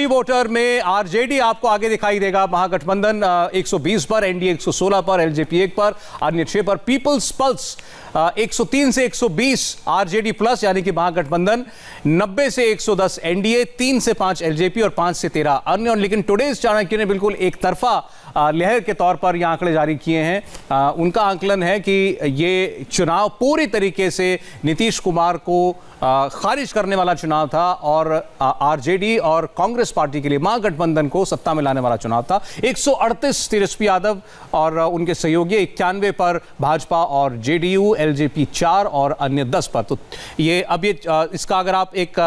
Voter में RJD आपको आगे दिखाई देगा। महागठबंधन 120 पर, एनडीए 116 पर, एलजेपी 1 पर, अन्य 6 पर। पीपल्स पल्स 103 से 120 आरजेडी प्लस यानी कि महागठबंधन, 90 से 110 एनडीए, 3 से 5 एलजेपी और 5 से 13 अन्य। लेकिन टुडेज चाणक्य ने बिल्कुल एक तरफा लहर के तौर पर यह आंकड़े जारी किए हैं। उनका आंकलन है कि ये चुनाव पूरी तरीके से नीतीश कुमार को खारिज करने वाला चुनाव था और आरजेडी और कांग्रेस पार्टी के लिए महागठबंधन को सत्ता में लाने वाला चुनाव था। 138 तेजस्वी यादव और उनके सहयोगी, 91 पर भाजपा और जेडीयू, एलजेपी 4 और अन्य 10 पर। तो ये अब ये इसका अगर आप एक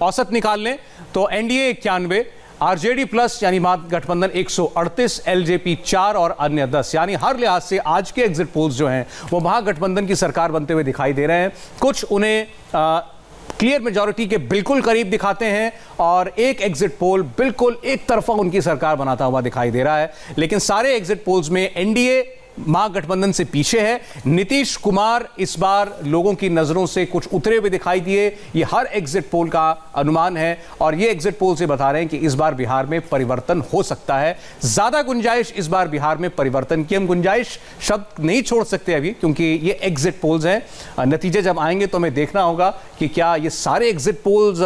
औसत निकाल लें तो एनडीए 91, आरजेडी प्लस यानी महागठबंधन 138, एलजेपी 4 और अन्य 10, यानी हर लिहाज से आज के एग्जिट पोल्स जो हैं वो महागठबंधन की सरकार बनते हुए दिखाई दे रहे हैं। कुछ उन्हें क्लियर मेजॉरिटी के बिल्कुल करीब दिखाते हैं और एक एग्जिट पोल बिल्कुल एक तरफा उनकी सरकार बनाता हुआ दिखाई दे रहा है। लेकिन सारे एग्जिट पोल्स में एनडीए महागठबंधन से पीछे है। नीतीश कुमार इस बार लोगों की नजरों से कुछ उतरे हुए दिखाई दिए, ये हर एग्जिट पोल का अनुमान है और ये एग्जिट पोल से बता रहे हैं कि इस बार बिहार में परिवर्तन हो सकता है। ज्यादा गुंजाइश इस बार बिहार में परिवर्तन की, हम गुंजाइश शब्द नहीं छोड़ सकते अभी क्योंकि ये एग्जिट पोल्स हैं। नतीजे जब आएंगे तो हमें देखना होगा कि क्या ये सारे एग्जिट पोल्स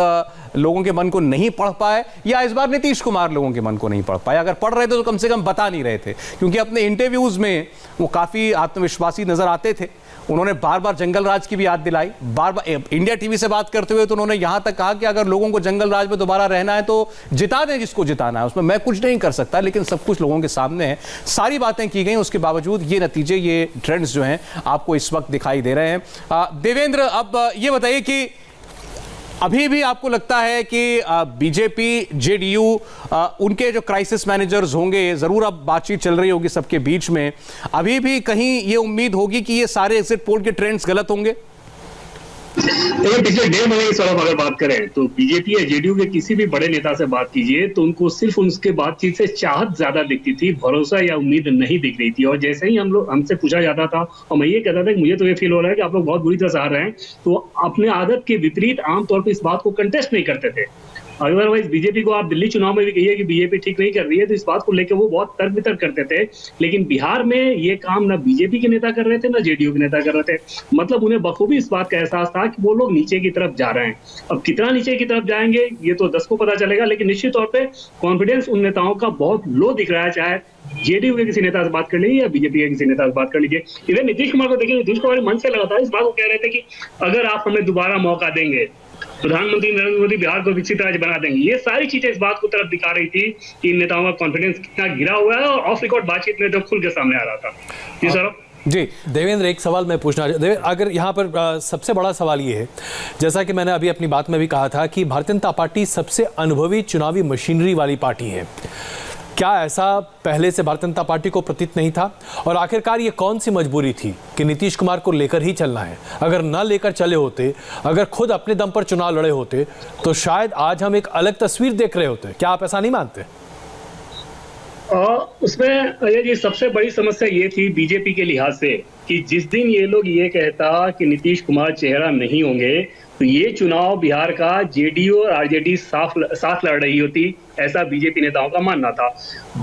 लोगों के मन को नहीं पढ़ पाए या इस बार नीतीश कुमार लोगों के मन को नहीं पढ़ पाए। अगर पढ़ रहे थे तो कम से कम बता नहीं रहे थे, क्योंकि अपने इंटरव्यूज में वो काफी आत्मविश्वासी नजर आते थे। उन्होंने बार बार जंगल राज की भी याद दिलाई। बार बार इंडिया टीवी से बात करते हुए तो उन्होंने यहां तक कहा कि अगर लोगों को जंगल राज में दोबारा रहना है तो जिता दें जिसको जिताना है, उसमें मैं कुछ नहीं कर सकता, लेकिन सब कुछ लोगों के सामने है। सारी बातें की गई, उसके बावजूद ये नतीजे, ये ट्रेंड्स जो हैं आपको इस वक्त दिखाई दे रहे हैं। देवेंद्र, अब ये बताइए कि अभी भी आपको लगता है कि बीजेपी, जेडीयू, उनके जो क्राइसिस मैनेजर्स होंगे, जरूर अब बातचीत चल रही होगी सबके बीच में, अभी भी कहीं ये उम्मीद होगी कि ये सारे एग्जिट पोल के ट्रेंड्स गलत होंगे? देखिए, पिछले 1.5 महीने की सवाल अगर बात करें तो बीजेपी या जेडीयू के किसी भी बड़े नेता से बात कीजिए तो उनको सिर्फ उनके बातचीत से चाहत ज्यादा दिखती थी, भरोसा या उम्मीद नहीं दिख रही थी। और जैसे ही हमसे पूछा जाता था और मैं ये कहता था कि मुझे तो ये फील हो रहा है कि आप लोग बहुत बुरी तरह से हार रहे हैं, तो अपने आदत के विपरीत आमतौर पर इस बात को कंटेस्ट नहीं करते थे। अदरवाइज बीजेपी को आप दिल्ली चुनाव में भी कहिए कि बीजेपी ठीक नहीं कर रही है तो इस बात को लेकर वो बहुत तर्क वितर्क करते थे। लेकिन बिहार में ये काम ना बीजेपी के नेता कर रहे थे ना जेडीयू के नेता कर रहे थे। मतलब उन्हें बखूबी इस बात का एहसास था कि वो लोग नीचे की तरफ जा रहे हैं। अब कितना नीचे की तरफ जाएंगे ये तो 10 को पता चलेगा, लेकिन निश्चित तौर पर कॉन्फिडेंस उन नेताओं का बहुत लो दिख रहा है, चाहे जेडीयू के किसी नेता से बात कर लीजिए या बीजेपी के किसी नेता से बात कर लीजिए। इवन नीतीश कुमार को देखिए, नीतीश कुमार मन से लगातार इस बात को कह रहे थे कि अगर आप हमें दोबारा मौका देंगे, प्रधानमंत्री नरेंद्र मोदी बिहार को विकसित राज्य बना देंगे। ये सारी चीजें इस बात को तरफ दिखा रही थी कि इन नेताओं का कॉन्फिडेंस कितना गिरा हुआ है और ऑफ रिकॉर्ड बातचीत में जो खुल के सामने आ रहा था। जी सर। जी देवेंद्र, एक सवाल मैं पूछना देवेंद्र, अगर यहाँ पर सबसे बड़ा सवाल ये है, जैसा कि मैंने अभी अपनी बात में भी कहा था कि भारतीय जनता पार्टी सबसे अनुभवी चुनावी मशीनरी वाली पार्टी है। क्या ऐसा पहले से भारतीय जनता पार्टी को प्रतीत नहीं था? और आखिरकार ये कौन सी मजबूरी थी कि नीतीश कुमार को लेकर ही चलना है? अगर न लेकर चले होते, अगर खुद अपने दम पर चुनाव लड़े होते तो शायद आज हम एक अलग तस्वीर देख रहे होते। क्या आप ऐसा नहीं मानते? उसमें अजय जी सबसे बड़ी समस्या ये थी बीजेपी के लिहाज से कि जिस दिन ये लोग ये कहता कि नीतीश कुमार चेहरा नहीं होंगे तो ये चुनाव बिहार का जेडीयू और आरजेडी साथ लड़ रही होती, ऐसा बीजेपी नेताओं का मानना था।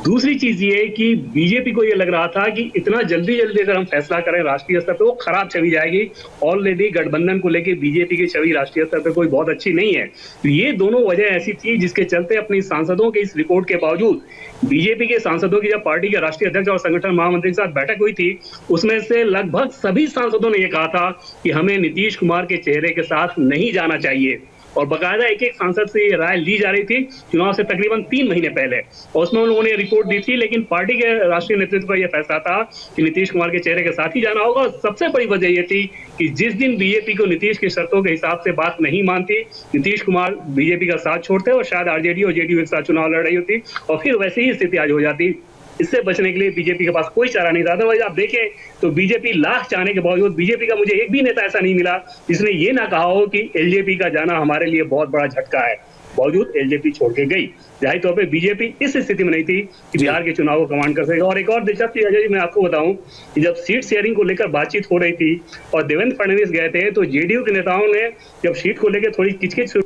दूसरी चीज ये कि बीजेपी को ये लग रहा था कि इतना जल्दी अगर हम फैसला करें राष्ट्रीय स्तर पे वो खराब छवि जाएगी। ऑलरेडी गठबंधन को लेकर बीजेपी की छवि राष्ट्रीय स्तर पे कोई बहुत अच्छी नहीं है। तो ये दोनों वजह ऐसी थी जिसके चलते अपनी सांसदों के इस रिपोर्ट के बावजूद बीजेपी के सांसदों की जब पार्टी के राष्ट्रीय अध्यक्ष और संगठन महामंत्री के साथ बैठक हुई थी उसमें से लगभग सभी सांसदों ने यह कहा था कि हमें नीतीश कुमार के चेहरे के साथ नहीं जाना चाहिए। और बकायदा एक एक सांसद से ये राय ली जा रही थी चुनाव से तकरीबन 3 महीने पहले, और उसमें उन लोगों ने रिपोर्ट दी थी। लेकिन पार्टी के राष्ट्रीय नेतृत्व का यह फैसला था कि नीतीश कुमार के चेहरे के साथ ही जाना होगा। सबसे बड़ी वजह यह थी कि जिस दिन बीजेपी को नीतीश की शर्तों के हिसाब से बात नहीं मानती, नीतीश कुमार बीजेपी का साथ छोड़ते और शायद आरजेडी और जेडीयू के साथ चुनाव लड़ रही होती और फिर वैसे ही स्थिति आज हो जाती। इससे बचने के लिए बीजेपी के पास कोई चारा नहीं था। अदरवाइज आप देखें तो बीजेपी लाख चाहने के बावजूद बीजेपी का मुझे एक भी नेता ऐसा नहीं मिला जिसने ये ना कहा हो कि एलजेपी का जाना हमारे लिए बहुत बड़ा झटका है। बावजूद एलजेपी छोड़ के गई। जाहिर तौर पे बीजेपी इस स्थिति में नहीं थी कि बिहार के चुनाव को कमांड कर सकेगा। और एक और दिलचस्प चीज अजय मैं आपको बताऊं कि जब सीट शेयरिंग को लेकर बातचीत हो रही थी और देवेंद्र फडणवीस गए थे तो जेडीयू के नेताओं ने जब सीट को लेकर थोड़ी किचकिच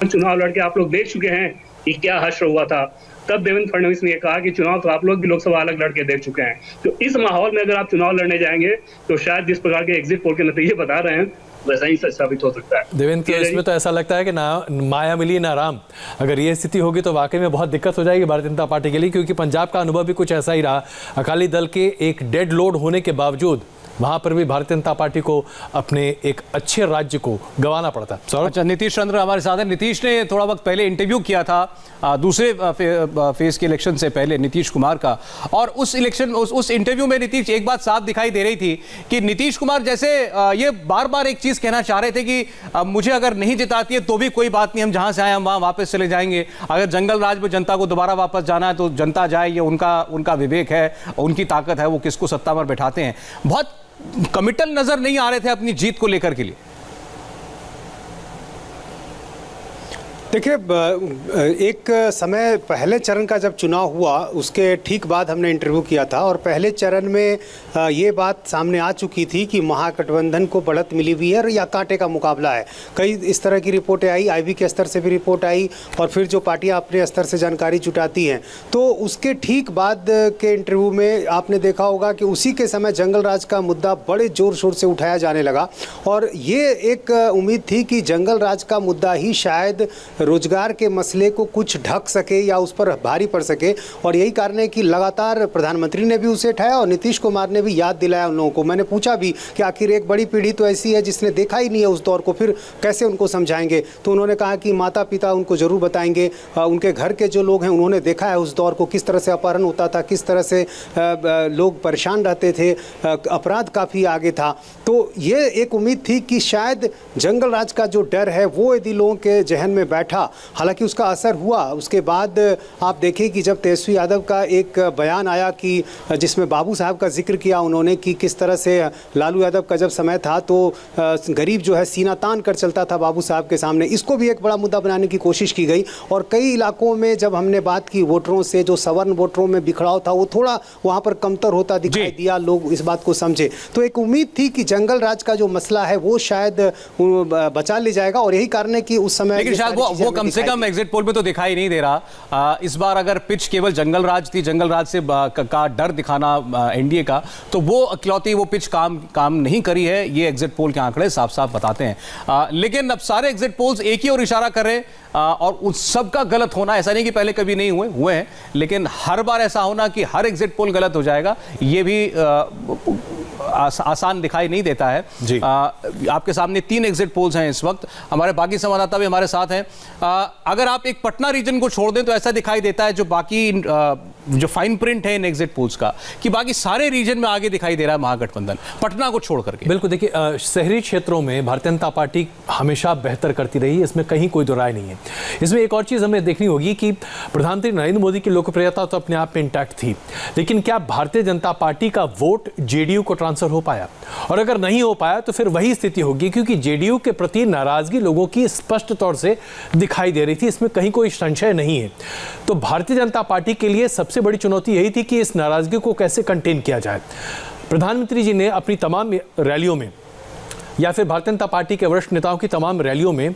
चुनाव लड़के आप लोग देख चुके हैं कि क्या हश्र हुआ था। तब देवेंद्र फडणवीस ने कहा कि चुनाव तो आप लोग भी लोकसभा अलग लड़के देख चुके हैं। तो इस माहौल में अगर आप चुनाव लड़ने जाएंगे तो शायद जिस प्रकार के एग्जिट पोल के नतीजे बता रहे हैं वैसा ही सच साबित हो सकता है। देवेंद्र, तो इसमें तो ऐसा लगता है कि ना माया मिली ना राम। अगर ये स्थिति होगी तो वाकई में बहुत दिक्कत हो जाएगी भारतीय जनता पार्टी के लिए, क्योंकि पंजाब का अनुभव भी कुछ ऐसा ही रहा। अकाली दल के एक डेड लोड होने के बावजूद वहां पर भी भारतीय जनता पार्टी को अपने एक अच्छे राज्य को गंवाना पड़ता। अच्छा, नीतीश चंद्र हमारे साथ हैं। नीतीश ने थोड़ा वक्त पहले इंटरव्यू किया था दूसरे फेज के इलेक्शन से पहले नीतीश कुमार का, और उस इंटरव्यू में नीतीश एक बात साफ दिखाई दे रही थी कि नीतीश कुमार जैसे ये बार बार एक चीज कहना चाह रहे थे कि मुझे अगर नहीं जिताती है तो भी कोई बात नहीं, हम जहां से आए हम वहां वापस चले जाएंगे। अगर जंगल राज में जनता को दोबारा वापस जाना है तो जनता जाए, ये उनका विवेक है, उनकी ताकत है, वो किसको सत्ता पर बैठाते हैं। बहुत कमिटल नजर नहीं आ रहे थे अपनी जीत को लेकर के लिए। देखिए, एक समय पहले चरण का जब चुनाव हुआ उसके ठीक बाद हमने इंटरव्यू किया था, और पहले चरण में ये बात सामने आ चुकी थी कि महागठबंधन को बढ़त मिली हुई है या कांटे का मुकाबला है। कई इस तरह की रिपोर्टें आई, आईबी के स्तर से भी रिपोर्ट आई, और फिर जो पार्टियां अपने स्तर से जानकारी जुटाती हैं। तो उसके ठीक बाद के इंटरव्यू में आपने देखा होगा कि उसी के समय जंगल राज का मुद्दा बड़े ज़ोर शोर से उठाया जाने लगा, और ये एक उम्मीद थी कि जंगल राज का मुद्दा ही शायद रोजगार के मसले को कुछ ढक सके या उस पर भारी पड़ सके। और यही कारण है कि लगातार प्रधानमंत्री ने भी उसे उठाया और नीतीश कुमार ने भी याद दिलाया उन लोगों को। मैंने पूछा भी कि आखिर एक बड़ी पीढ़ी तो ऐसी है जिसने देखा ही नहीं है उस दौर को, फिर कैसे उनको समझाएंगे। तो उन्होंने कहा कि माता पिता उनको ज़रूर बताएंगे, उनके घर के जो लोग हैं उन्होंने देखा है उस दौर को, किस तरह से अपहरण होता था, किस तरह से लोग परेशान रहते थे, अपराध काफ़ी आगे था। तो ये एक उम्मीद थी कि शायद जंगल राज का जो डर है वो यदि लोगों के जहन में बैठा, हालांकि उसका असर हुआ। उसके बाद आप देखें कि जब तेजस्वी यादव का एक बयान आया कि जिसमें बाबू साहब का जिक्र किया उन्होंने कि किस तरह से लालू यादव का जब समय था तो गरीब जो है सीना तान कर चलता था बाबू साहब के सामने, इसको भी एक बड़ा मुद्दा बनाने की कोशिश की गई। और कई इलाकों में जब हमने बात की वोटरों से, जो सवर्ण वोटरों में बिखराव था वो थोड़ा वहाँ पर कमतर होता दिखाई दिया, लोग इस बात को समझे। तो एक उम्मीद थी कि जंगल राज का जो मसला है वो शायद बचा ले जाएगा, और यही कारण है कि उस समय लेकिन शायद वो कम से कम एग्जिट पोल में तो दिखाई नहीं दे रहा। इस बार अगर पिच केवल जंगल राज थी, जंगल राज से का डर दिखाना एनडीए का, तो वो इकलौती वो पिच काम नहीं करी है, ये एग्जिट पोल के आंकड़े साफ साफ बताते हैं। लेकिन अब सारे एग्जिट पोल्स एक ही ओर इशारा कर रहे हैं, और उस सब का गलत होना, ऐसा नहीं कि पहले कभी नहीं हुए हैं, लेकिन हर बार ऐसा होना कि हर एग्जिट पोल गलत हो जाएगा, ये भी आसान दिखाई नहीं देता है। आपके सामने 3 एग्जिट पोल्स हैं इस वक्त, हमारे बाकी संवाददाता भी हमारे साथ हैं। अगर आप एक पटना रीजन को छोड़ दें तो ऐसा दिखाई देता है, जो बाकी जो फाइन प्रिंट है इन एग्जिट पोल्स का, कि बाकी सारे रीजन में आगे दिखाई दे रहा है महागठबंधन, पटना को छोड़ करके। बिल्कुल, देखिए शहरी क्षेत्रों में भारतीय जनता पार्टी हमेशा बेहतर करती रही है, इसमें कहीं कोई दो राय नहीं है। इसमें एक और चीज़ हमें देखनी होगी कि प्रधानमंत्री नरेंद्र मोदी की लोकप्रियता तो अपने आप में इंटैक्ट थी, लेकिन क्या भारतीय जनता पार्टी का वोट जेडीयू को ट्रांसफर हो पाया? और अगर नहीं हो पाया तो फिर वही स्थिति होगी, क्योंकि जेडीयू के प्रति नाराजगी लोगों की स्पष्ट तौर से दिखाई दे रही थी, इसमें कहीं कोई संशय नहीं है। तो भारतीय जनता पार्टी के लिए सबसे बड़ी चुनौती यही थी कि इस नाराजगी को कैसे कंटेन किया जाए। प्रधानमंत्री जी ने अपनी तमाम रैलियों में, या फिर भारतीय जनता पार्टी के वरिष्ठ नेताओं की तमाम रैलियों में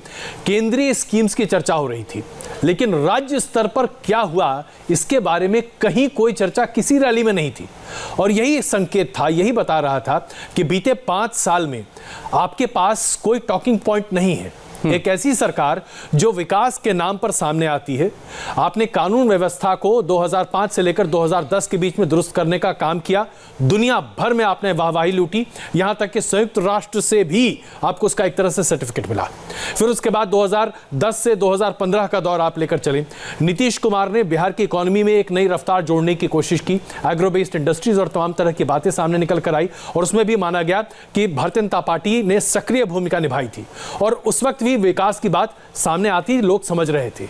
केंद्रीय स्कीम्स की चर्चा हो रही थी, लेकिन राज्य स्तर पर क्या हुआ इसके बारे में कहीं कोई चर्चा किसी रैली में नहीं थी। और यही संकेत था, यही बता रहा था कि बीते 5 साल में आपके पास कोई टॉकिंग पॉइंट नहीं है। एक ऐसी सरकार जो विकास के नाम पर सामने आती है। आपने कानून व्यवस्था को 2005 से लेकर 2010 के बीच में दुरुस्त करने का काम किया, दुनिया भर में आपने वाहवाही लूटी, यहां तक कि संयुक्त राष्ट्र से भी आपको उसका एक तरह से सर्टिफिकेट मिला। फिर उसके बाद 2010 से 2015 का दौर आप लेकर चले। नीतीश कुमार ने बिहार की इकोनॉमी में एक नई रफ्तार जोड़ने की कोशिश की, एग्रो बेस्ड इंडस्ट्रीज और तमाम तरह की बातें सामने निकल कर आई, और उसमें भी माना गया कि भारतीय जनता पार्टी ने सक्रिय भूमिका निभाई थी, और उस वक्त विकास की बात सामने आती लोग समझ रहे थे।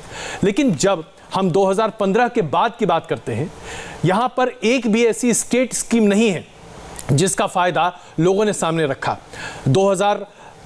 लेकिन जब हम 2015 के बाद की बात करते हैं, यहां पर एक भी ऐसी स्टेट स्कीम नहीं है जिसका फायदा लोगों ने सामने रखा।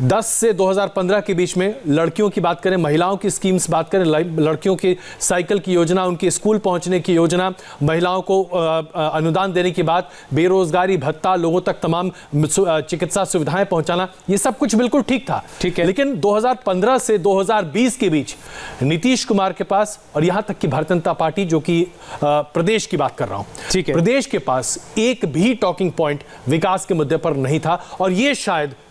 10 से 2015 के बीच में लड़कियों की बात करें, महिलाओं की स्कीम्स बात करें, लड़कियों की साइकिल की योजना, उनके स्कूल पहुंचने की योजना, महिलाओं को अनुदान देने की बात, बेरोजगारी भत्ता, लोगों तक तमाम चिकित्सा सुविधाएं पहुंचाना, ये सब कुछ बिल्कुल ठीक था। ठीक है। लेकिन 2015 से 2020 के बीच नीतीश कुमार के पास, और यहां तक कि भारतीय जनता पार्टी, जो कि प्रदेश की बात कर रहा हूं, ठीक है, प्रदेश के पास एक भी टॉकिंग पॉइंट विकास के मुद्दे पर नहीं था। और ये शायद